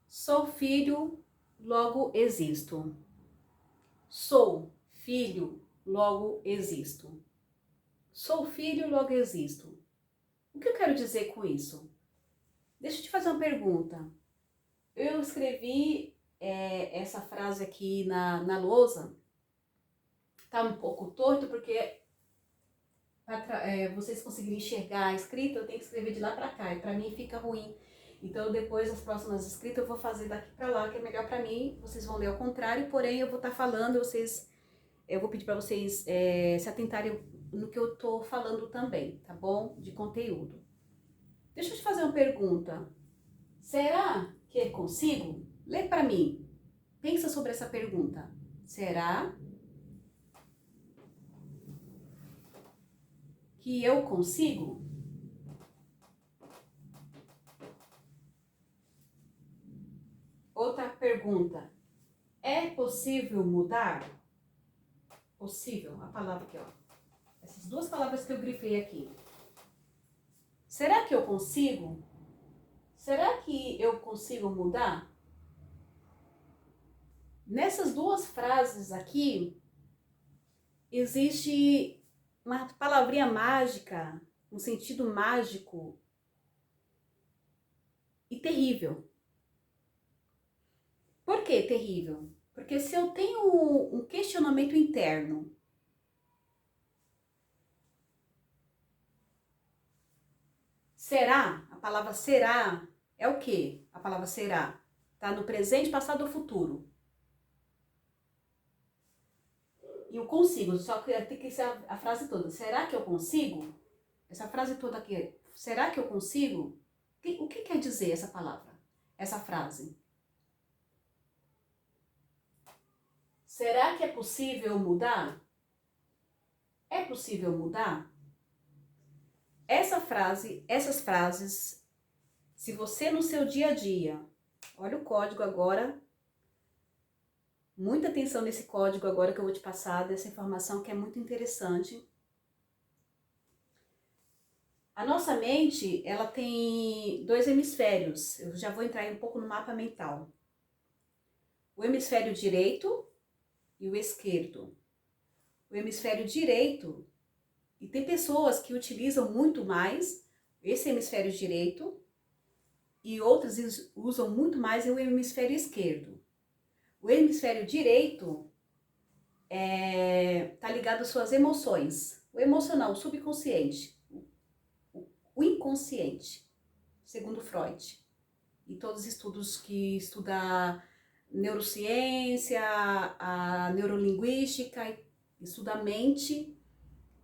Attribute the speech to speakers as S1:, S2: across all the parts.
S1: Sou filho, logo existo. Sou filho, logo existo. Sou filho, logo existo. O que eu quero dizer com isso? Deixa eu te fazer uma pergunta. Eu escrevi essa frase aqui na lousa. Tá um pouco torto porque para vocês conseguirem enxergar a escrita, eu tenho que escrever de lá para cá e para mim fica ruim. Então depois as próximas escritas eu vou fazer daqui para lá, que é melhor para mim. Vocês vão ler ao contrário, porém eu vou estar falando, eu vou pedir para vocês se atentarem no que eu tô falando também, tá bom? De conteúdo. Deixa eu te fazer uma pergunta. Será que eu consigo? Lê para mim. Pensa sobre essa pergunta. Será que eu consigo? Outra pergunta. É possível mudar? Possível, a palavra aqui, ó. Essas duas palavras que eu grifei aqui. Será que eu consigo? Será que eu consigo mudar? Nessas duas frases aqui, existe uma palavrinha mágica, um sentido mágico e terrível. Por que terrível? Porque se eu tenho um questionamento interno, será? A palavra será é o quê? A palavra será tá no presente, passado ou futuro. E eu consigo, só que tem que ser a frase toda. Será que eu consigo? Essa frase toda aqui, será que eu consigo? O que quer dizer essa palavra? Essa frase? Será que é possível mudar? É possível mudar? Essas frases, se você no seu dia a dia, olha o código agora, muita atenção nesse código agora que eu vou te passar, dessa informação que é muito interessante. A nossa mente, ela tem dois hemisférios, eu já vou entrar aí um pouco no mapa mental. O hemisfério direito e o esquerdo. O hemisfério direito, e tem pessoas que utilizam muito mais esse hemisfério direito e outras usam muito mais o hemisfério esquerdo. O hemisfério direito tá ligado às suas emoções, o emocional, o subconsciente, o inconsciente, segundo Freud. E todos os estudos que estudam neurociência, a neurolinguística, estuda a mente,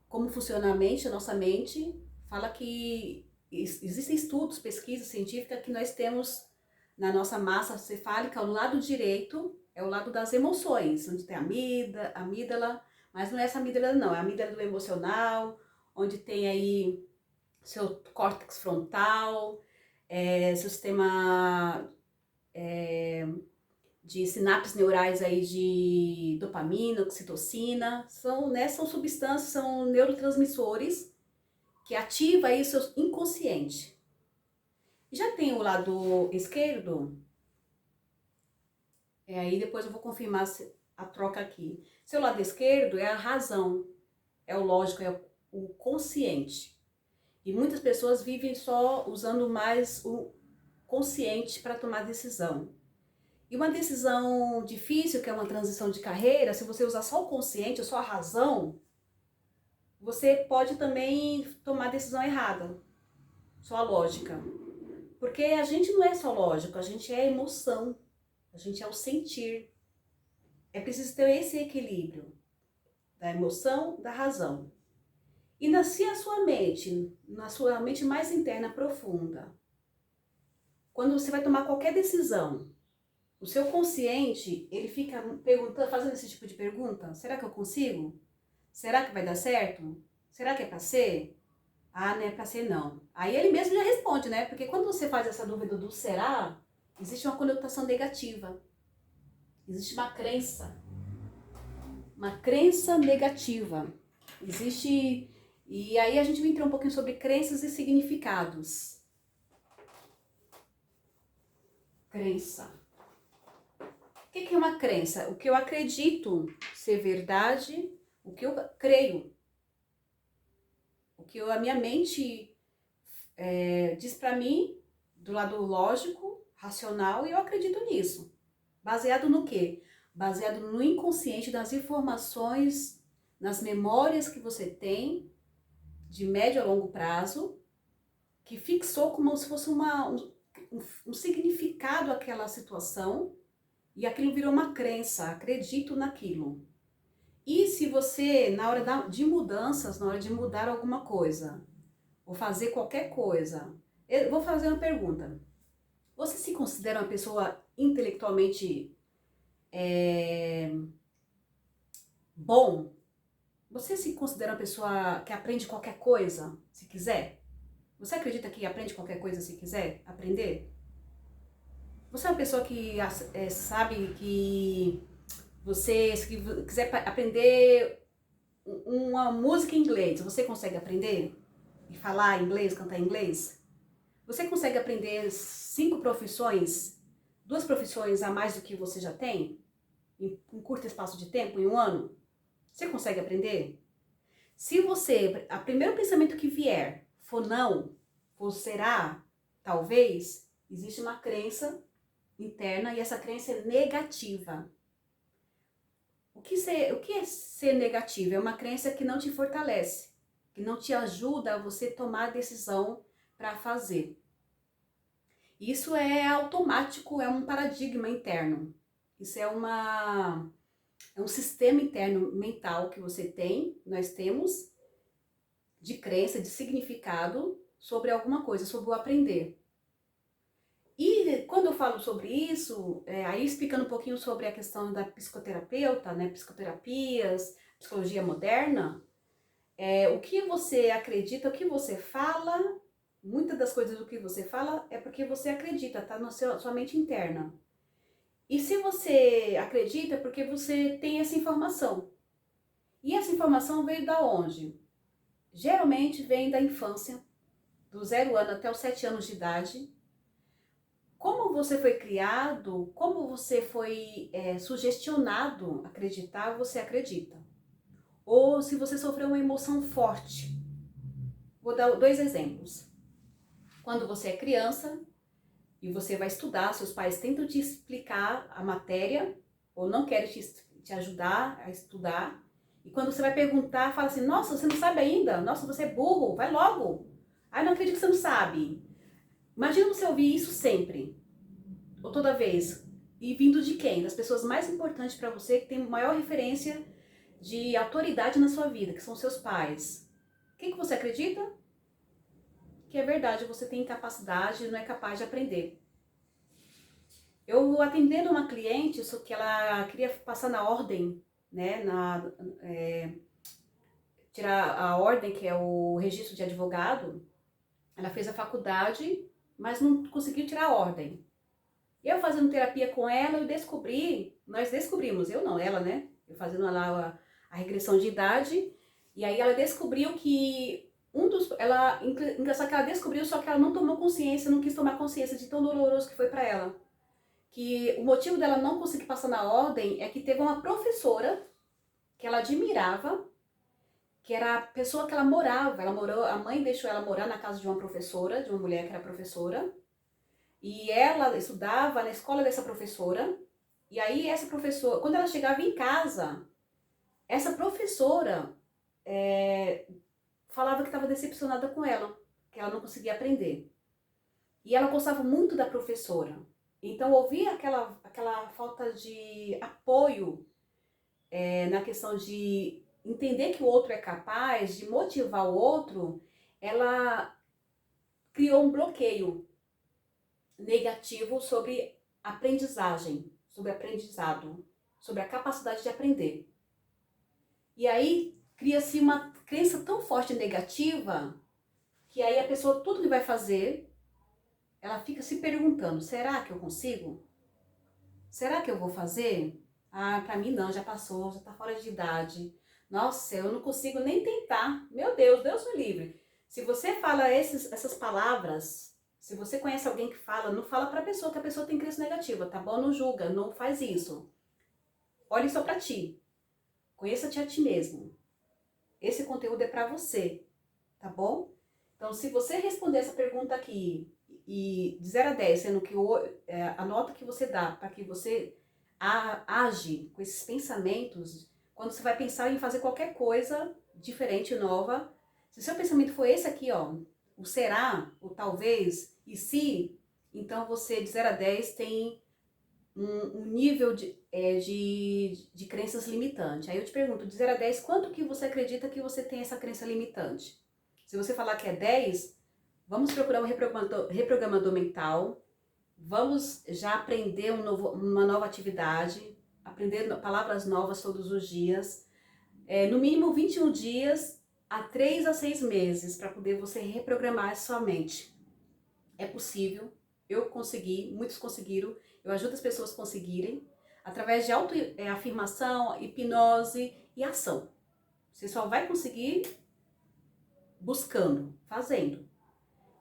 S1: como funciona a mente, a nossa mente, fala que existem estudos, pesquisas científicas que nós temos na nossa massa cefálica, o lado direito é o lado das emoções, onde tem a amígdala, mas não é essa amígdala não, é a amígdala do emocional, onde tem aí seu córtex frontal, seu sistema de sinapses neurais aí de dopamina, oxitocina, são substâncias, são neurotransmissores que ativam aí o seu inconsciente. Já tem o lado esquerdo, aí depois eu vou confirmar a troca aqui. Seu lado esquerdo é a razão, é o lógico, é o consciente. E muitas pessoas vivem só usando mais o consciente para tomar decisão. E uma decisão difícil, que é uma transição de carreira, se você usar só o consciente, só a razão, você pode também tomar decisão errada, só a lógica. Porque a gente não é só lógico, a gente é emoção, a gente é o sentir. É preciso ter esse equilíbrio da emoção, da razão. E se a sua mente, na sua mente mais interna, profunda, quando você vai tomar qualquer decisão, o seu consciente, ele fica perguntando, fazendo esse tipo de pergunta: será que eu consigo? Será que vai dar certo? Será que é pra ser? Ah, não é pra ser não. Aí ele mesmo já responde, né? Porque quando você faz essa dúvida do será, existe uma conotação negativa. Existe uma crença negativa. Existe... E aí a gente vai entrar um pouquinho sobre crenças e significados. Crença. O que é uma crença? O que eu acredito ser verdade, o que eu creio, o que a minha mente diz para mim, do lado lógico, racional, e eu acredito nisso. Baseado no quê? Baseado no inconsciente, das informações, nas memórias que você tem, de médio a longo prazo, que fixou como se fosse um significado aquela situação, e aquilo virou uma crença, acredito naquilo. E se você, na hora de mudanças, na hora de mudar alguma coisa, ou fazer qualquer coisa, eu vou fazer uma pergunta. Você se considera uma pessoa intelectualmente bom? Você se considera uma pessoa que aprende qualquer coisa, se quiser? Você acredita que aprende qualquer coisa se quiser aprender? Você é uma pessoa que sabe que você, se quiser aprender uma música em inglês, você consegue aprender? E falar inglês, cantar inglês? Você consegue aprender 5 profissões, 2 profissões a mais do que você já tem? Em um curto espaço de tempo, em um ano? Você consegue aprender? Se você, o primeiro pensamento que vier for não, for será, talvez, existe uma crença interna e essa crença é negativa. O que é ser negativo? É uma crença que não te fortalece, que não te ajuda a você tomar a decisão para fazer. Isso é automático, é um paradigma interno. Isso é um sistema interno mental que você tem, nós temos, de crença, de significado sobre alguma coisa, sobre o aprender. E quando eu falo sobre isso, aí explicando um pouquinho sobre a questão da psicoterapeuta, né, psicoterapias, psicologia moderna, o que você acredita, o que você fala, muitas das coisas do que você fala é porque você acredita, tá na sua mente interna. E se você acredita é porque você tem essa informação. E essa informação veio da onde? Geralmente vem da infância, do 0 ano até os 7 anos de idade. Como você foi criado, como você foi sugestionado a acreditar, você acredita. Ou se você sofreu uma emoção forte. Vou dar 2 exemplos. Quando você é criança e você vai estudar, seus pais tentam te explicar a matéria ou não querem te ajudar a estudar. E quando você vai perguntar, fala assim, nossa, você não sabe ainda? Nossa, você é burro, vai logo. Ai, não acredito que você não sabe. Imagina você ouvir isso sempre, ou toda vez. E vindo de quem? Das pessoas mais importantes para você, que tem maior referência de autoridade na sua vida, que são seus pais. O que você acredita? Que é verdade, você tem incapacidade e não é capaz de aprender. Eu atendendo uma cliente, só que ela queria passar na ordem, né, tirar a ordem, que é o registro de advogado. Ela fez a faculdade, mas não conseguiu tirar a ordem. Eu fazendo terapia com ela, nós descobrimos, eu não, ela, né? Eu fazendo lá a regressão de idade, e aí ela descobriu que engraçado que ela descobriu, só que ela não tomou consciência, não quis tomar consciência de tão doloroso que foi para ela. Que o motivo dela não conseguir passar na ordem é que teve uma professora que ela admirava, que era a pessoa que ela morava, a mãe deixou ela morar na casa de uma professora, de uma mulher que era professora, e ela estudava na escola dessa professora, e aí essa professora, quando ela chegava em casa, essa professora falava que estava decepcionada com ela, que ela não conseguia aprender. E ela gostava muito da professora. Então, ouvir aquela falta de apoio na questão de entender que o outro é capaz, de motivar o outro, ela criou um bloqueio negativo sobre aprendizagem, sobre aprendizado, sobre a capacidade de aprender. E aí cria-se uma crença tão forte negativa que aí a pessoa, tudo que vai fazer, ela fica se perguntando, será que eu consigo? Será que eu vou fazer? Ah, pra mim não, já passou, já tá fora de idade. Nossa, eu não consigo nem tentar. Meu Deus, Deus me livre. Se você fala essas palavras, Se você conhece alguém que fala, não fala pra pessoa que a pessoa tem crença negativa, tá bom? Não julga, não faz isso. Olhe só pra ti. Conheça-te a ti mesmo. Esse conteúdo é pra você, tá bom? Então, se você responder essa pergunta aqui e de 0 a 10, sendo que a nota que você dá para que você age com esses pensamentos, quando você vai pensar em fazer qualquer coisa diferente, nova, se o seu pensamento for esse aqui, ó, o será, o talvez, e se, então você de 0 a 10 tem um nível de crenças limitante. Aí eu te pergunto, de 0 a 10, quanto que você acredita que você tem essa crença limitante? Se você falar que é 10, vamos procurar um reprogramador mental, vamos já aprender uma nova atividade, aprender palavras novas todos os dias, no mínimo 21 dias a 3 a 6 meses, para poder você reprogramar a sua mente. É possível, eu consegui, muitos conseguiram, eu ajudo as pessoas a conseguirem, através de autoafirmação, hipnose e ação. Você só vai conseguir buscando, fazendo.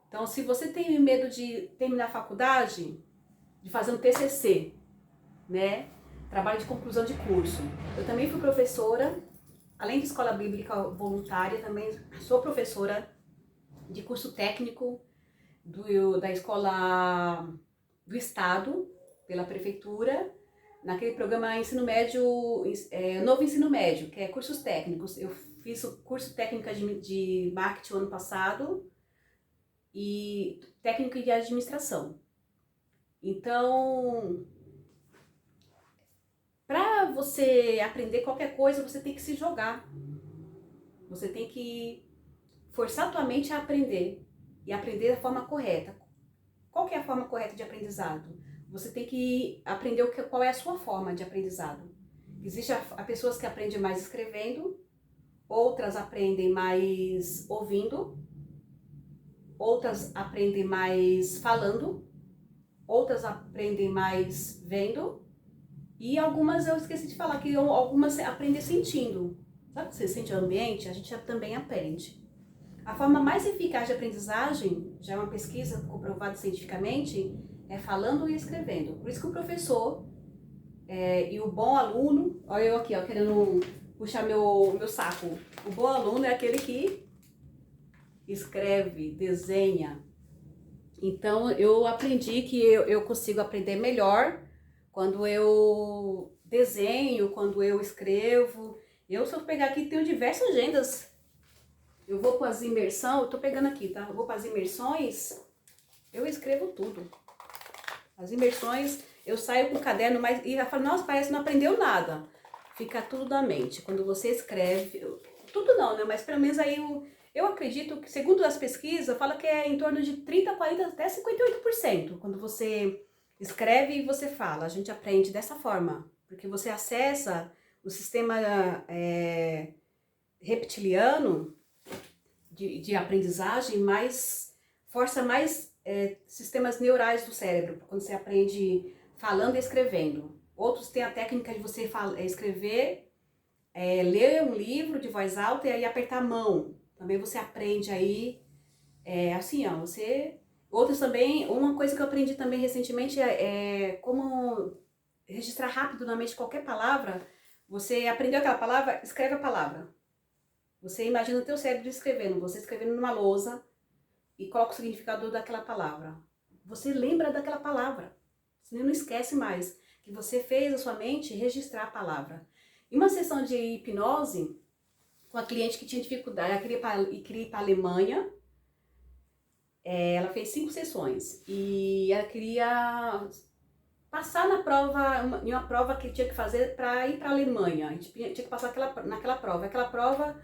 S1: Então, se você tem medo de terminar a faculdade, de fazer um TCC, né? Trabalho de conclusão de curso. Eu também fui professora, além de escola bíblica voluntária, também sou professora de curso técnico da escola do estado, pela prefeitura, naquele programa ensino médio, novo ensino médio, que é cursos técnicos. Eu fiz o curso técnico de marketing ano passado e técnico de administração. Então, para você aprender qualquer coisa, você tem que se jogar. Você tem que forçar a tua mente a aprender e aprender da forma correta. Qual que é a forma correta de aprendizado? Você tem que aprender qual é a sua forma de aprendizado. Existem pessoas que aprendem mais escrevendo, outras aprendem mais ouvindo, outras aprendem mais falando, outras aprendem mais vendo, e algumas eu esqueci de falar, que algumas aprendem sentindo. Sabe que você sente o ambiente? A gente também aprende. A forma mais eficaz de aprendizagem, já é uma pesquisa comprovada cientificamente, é falando e escrevendo. Por isso que o professor e o bom aluno, olha eu aqui, ó, querendo puxar meu saco. O bom aluno é aquele que escreve, desenha. Então eu aprendi que eu consigo aprender melhor quando eu desenho, quando eu escrevo. Se eu pegar aqui, tenho diversas agendas. Eu vou para as imersões, eu tô pegando aqui, tá? Eu vou para as imersões, eu escrevo tudo. As imersões, eu saio com o caderno, e ela fala, nossa, parece que não aprendeu nada. Fica tudo na mente. Quando você escreve, tudo não, né? Mas pelo menos aí eu acredito que, segundo as pesquisas, fala que é em torno de 30, 40, até 58%. Quando você escreve e você fala, a gente aprende dessa forma. Porque você acessa o sistema reptiliano de aprendizagem, força mais sistemas neurais do cérebro, quando você aprende falando e escrevendo. Outros têm a técnica de você escrever, ler um livro de voz alta e aí apertar a mão. Também você aprende aí, assim, ó, Outros também, uma coisa que eu aprendi também recentemente é como registrar rápido na mente qualquer palavra. Você aprendeu aquela palavra, escreve a palavra. Você imagina o teu cérebro escrevendo, você escrevendo numa lousa e coloca o significado daquela palavra. Você lembra daquela palavra, você não esquece mais que você fez a sua mente registrar a palavra. Em uma sessão de hipnose, com a cliente que tinha dificuldade, ela queria ir para a Alemanha, ela fez 5 sessões e ela queria passar em uma prova que tinha que fazer para ir para a Alemanha. A gente tinha que passar naquela prova. Aquela prova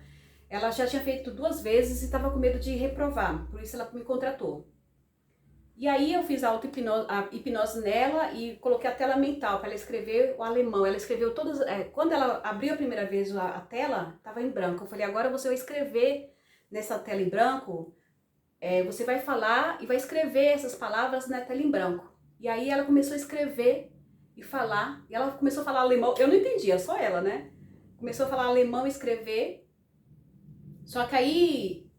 S1: ela já tinha feito 2 vezes e estava com medo de reprovar, por isso ela me contratou. E aí eu fiz a hipnose nela e coloquei a tela mental para ela escrever o alemão. Ela escreveu todas. Quando ela abriu a primeira vez a tela, estava em branco. Eu falei, agora você vai escrever nessa tela em branco, você vai falar e vai escrever essas palavras na tela em branco. E aí ela começou a escrever e falar, e ela começou a falar alemão. Eu não entendia, só ela, né? Começou a falar alemão e escrever. Só que aí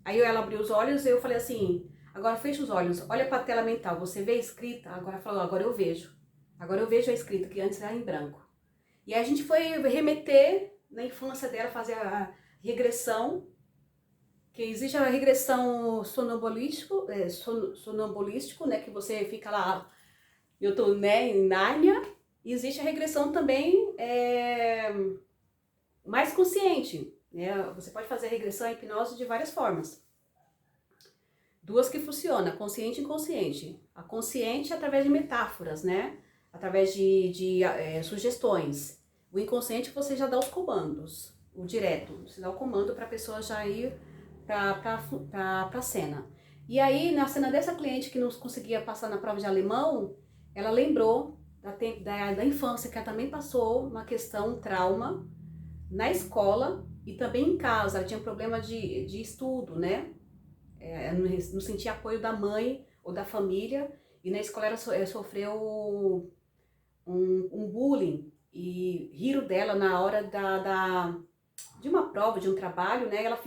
S1: ela abriu os olhos e eu falei assim, Agora fecha os olhos, olha para a tela mental, você vê a escrita, agora falou, agora eu vejo. Agora eu vejo a escrita, que antes era em branco. E aí a gente foi remeter na infância dela, fazer a regressão, que existe a regressão sonambolístico, né, que você fica lá, eu tô, né, em Nárnia, e existe a regressão também mais consciente, né, você pode fazer a regressão, a hipnose de várias formas. Duas que funcionam, consciente e inconsciente. A consciente é através de metáforas, né, através de sugestões. O inconsciente você já dá os comandos, o direto, você dá o comando para a pessoa já ir para a cena. E aí, na cena dessa cliente que não conseguia passar na prova de alemão, ela lembrou da infância, que ela também passou uma questão, um trauma, na escola e também em casa. Ela tinha problema de estudo, né? Não sentia apoio da mãe ou da família, e na escola ela sofreu um bullying, e riram dela na hora de uma prova, de um trabalho, né? Ela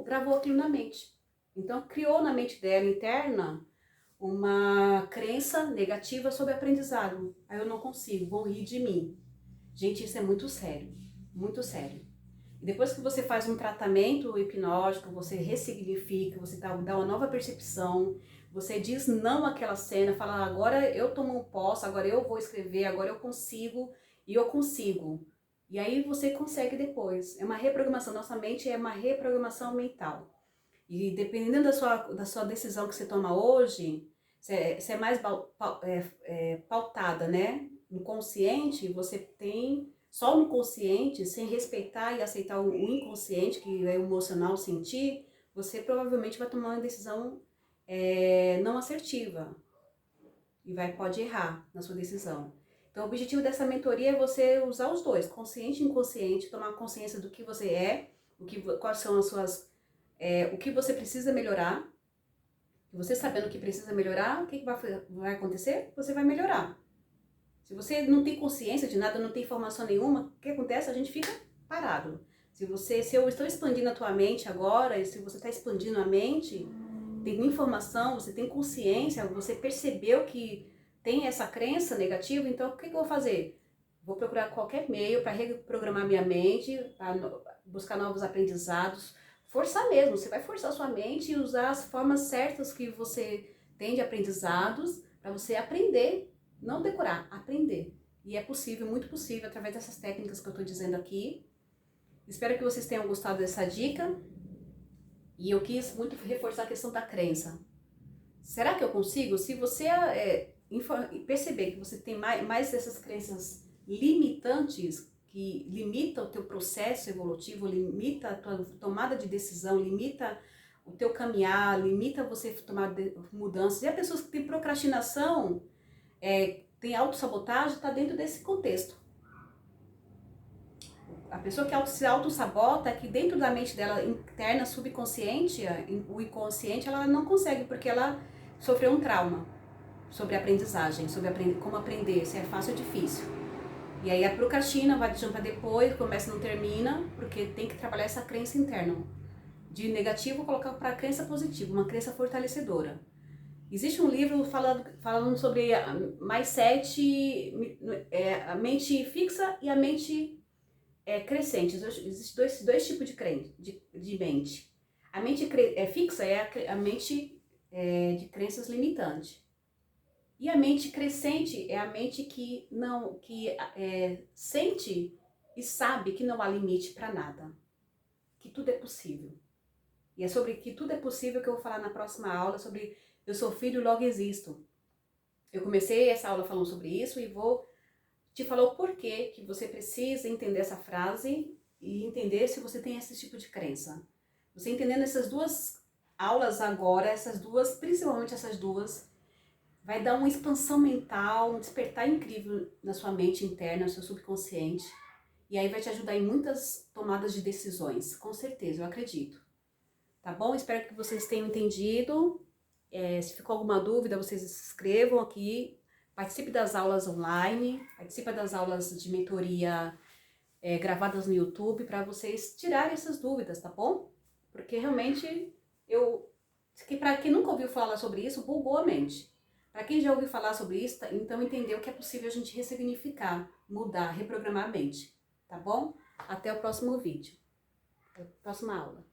S1: gravou aquilo na mente. Então criou na mente dela interna uma crença negativa sobre aprendizado. Aí eu não consigo, vão rir de mim. Gente, isso é muito sério, muito sério. E depois que você faz um tratamento hipnótico, você ressignifica, você dá uma nova percepção, você diz não àquela cena, fala, agora eu tomo posse, agora eu vou escrever, agora eu consigo, e eu consigo. E aí você consegue depois. É uma reprogramação, nossa mente é uma reprogramação mental. E dependendo da sua decisão que você toma hoje, você é mais pautada, né? No consciente, você tem só no consciente, sem respeitar e aceitar o inconsciente, que é o emocional, sentir, você provavelmente vai tomar uma decisão não assertiva e pode errar na sua decisão. Então, o objetivo dessa mentoria é você usar os dois, consciente e inconsciente, tomar consciência do que você é, quais são as suas, o que você precisa melhorar. Você sabendo o que precisa melhorar, o que vai acontecer? Você vai melhorar. Se você não tem consciência de nada, não tem informação nenhuma, o que acontece? A gente fica parado. Se eu estou expandindo a tua mente agora, e se você está expandindo a mente, tem informação, você tem consciência, você percebeu que tem essa crença negativa, então o que eu vou fazer? Vou procurar qualquer meio para reprogramar minha mente, para buscar novos aprendizados, forçar mesmo, você vai forçar sua mente e usar as formas certas que você tem de aprendizados para você aprender. Não decorar, aprender. E é possível, muito possível, através dessas técnicas que eu estou dizendo aqui. Espero que vocês tenham gostado dessa dica. E eu quis muito reforçar a questão da crença. Será que eu consigo? Se você perceber que você tem mais dessas crenças limitantes, que limitam o teu processo evolutivo, limita a tua tomada de decisão, limita o teu caminhar, limita você tomar mudanças. E as pessoas que têm procrastinação, tem autossabotagem, está dentro desse contexto. A pessoa que se autossabota, que dentro da mente dela, interna, subconsciente, o inconsciente, ela não consegue, porque ela sofreu um trauma sobre aprendizagem, sobre como aprender, se é fácil ou difícil. E aí a procrastina, vai deixando para depois, começa e não termina, porque tem que trabalhar essa crença interna. De negativo, colocar para a crença positiva, uma crença fortalecedora. Existe um livro falando sobre mais 7, a mente fixa e a mente crescente. Existem dois tipos de mente. A mente fixa é a mente de crenças limitantes. E a mente crescente é a mente que sente e sabe que não há limite para nada. Que tudo é possível. E é sobre que tudo é possível que eu vou falar na próxima aula, sobre eu sou filho, logo existo. Eu comecei essa aula falando sobre isso e vou te falar o porquê que você precisa entender essa frase e entender se você tem esse tipo de crença. Você entendendo essas duas aulas agora, principalmente essas duas, vai dar uma expansão mental, um despertar incrível na sua mente interna, no seu subconsciente. E aí vai te ajudar em muitas tomadas de decisões, com certeza, eu acredito. Tá bom? Espero que vocês tenham entendido. Se ficou alguma dúvida, vocês escrevam aqui. Participe das aulas online, participe das aulas de mentoria gravadas no YouTube para vocês tirarem essas dúvidas, tá bom? Porque realmente eu Que para quem nunca ouviu falar sobre isso, bugou a mente. Para quem já ouviu falar sobre isso, então entendeu que é possível a gente ressignificar, mudar, reprogramar a mente. Tá bom? Até o próximo vídeo. Próxima aula.